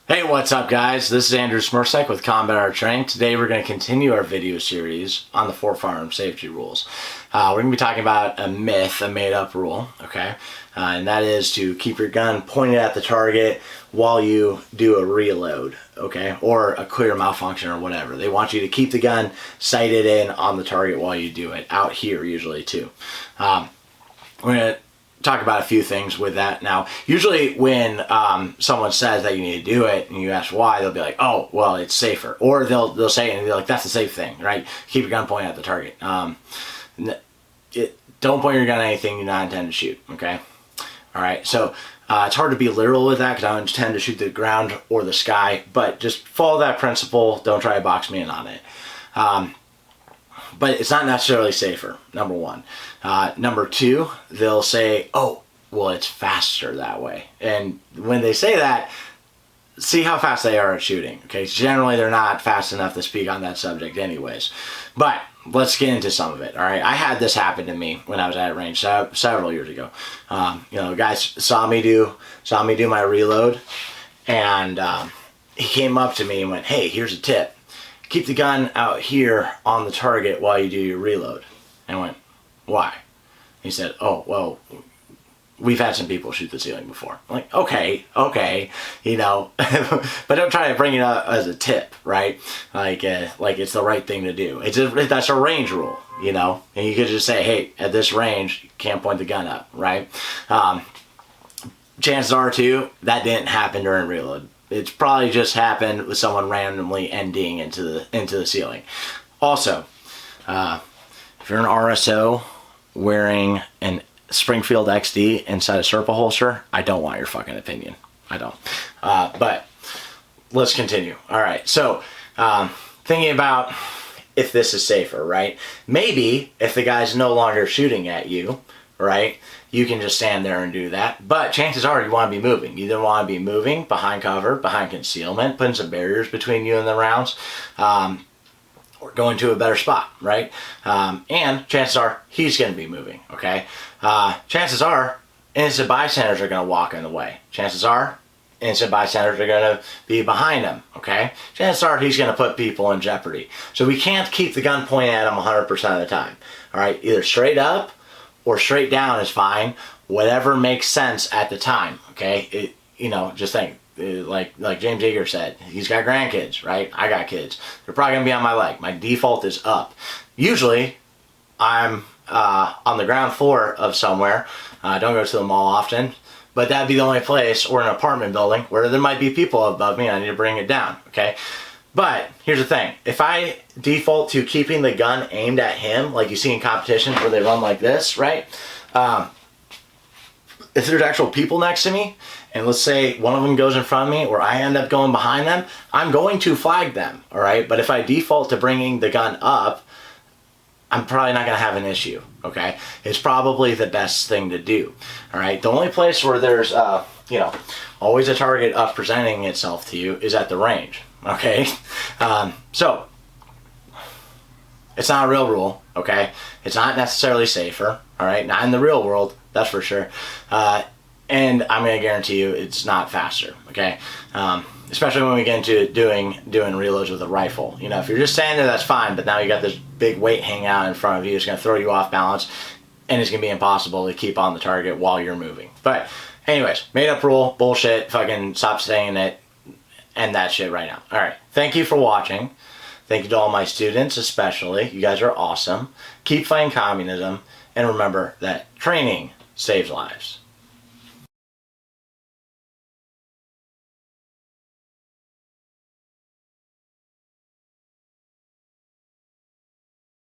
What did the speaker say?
Hey, what's up guys? This is Andrew Smersek with Combat Art Training. Today we're going to continue our video series on the 4 firearm safety rules. We're going to be talking about a myth, a made-up rule, okay? And that is to keep your gun pointed at the target while you do a reload, okay? Or a clear malfunction or whatever. They want you to keep the gun sighted in on the target while you do it, out here usually too. We're going to talk about a few things with that. Now, usually when someone says that you need to do it and you ask why, they'll be like, oh, well, it's safer. Or they'll say it and be like, that's the safe thing, right? Keep your gun pointed at the target. Don't point your gun at anything you not intend to shoot, okay? All right, so it's hard to be literal with that because I don't intend to shoot the ground or the sky, but just follow that principle. Don't try to box me in on it. But it's not necessarily safer, number one. Number two, they'll say, oh, well, it's faster that way. And when they say that, see how fast they are at shooting. Okay, generally they're not fast enough to speak on that subject anyways. But let's get into some of it, all right? I had this happen to me when I was at range several years ago. Guys saw me do my reload, and he came up to me and went, hey, here's a tip. Keep the gun out here on the target while you do your reload. And I went, why? He said, oh, well, we've had some people shoot the ceiling before. I'm like, okay, but don't try to bring it up as a tip, right? Like it's the right thing to do. That's a range rule, and you could just say, hey, at this range, you can't point the gun up, right? Chances are too, that didn't happen during reload. It's probably just happened with someone randomly ending into the ceiling. Also, if you're an RSO wearing an Springfield XD inside a Serpa holster, I don't want your fucking opinion. I don't. But let's continue. All right. So thinking about if this is safer, right? Maybe if the guy's no longer shooting at you, right, you can just stand there and do that. But chances are you want to be moving. You either want to be moving behind cover, behind concealment, putting some barriers between you and the rounds, or going to a better spot, right? And chances are he's going to be moving, okay? Chances are innocent bystanders are going to walk in the way. Chances are innocent bystanders are going to be behind him, okay? Chances are he's going to put people in jeopardy. So we can't keep the gun pointed at him 100% of the time, all right? Either straight up or straight down is fine, whatever makes sense at the time, okay? Just think, like James Eager said, he's got grandkids, right? I got kids. They're probably gonna be on my leg. My default is up. Usually, I'm on the ground floor of somewhere. I don't go to the mall often, but that'd be the only place, or an apartment building, where there might be people above me and I need to bring it down, okay? But here's the thing, if I default to keeping the gun aimed at him, like you see in competitions where they run like this, right? If there's actual people next to me, and let's say one of them goes in front of me or I end up going behind them, I'm going to flag them, all right? But if I default to bringing the gun up, I'm probably not gonna have an issue, okay? It's probably the best thing to do, all right? The only place where there's, always a target up presenting itself to you is at the range. Okay, so it's not a real rule, okay? It's not necessarily safer, all right? Not in the real world, that's for sure. And I'm gonna guarantee you it's not faster, okay? Especially when we get into doing reloads with a rifle. If you're just standing there, that's fine, but now you got this big weight hanging out in front of you. It's gonna throw you off balance, and it's gonna be impossible to keep on the target while you're moving. But anyways, made up rule, bullshit, fucking stop saying it. End that shit right now. All right. Thank you for watching. Thank you to all my students, especially. You guys are awesome. Keep fighting communism. And remember that training saves lives.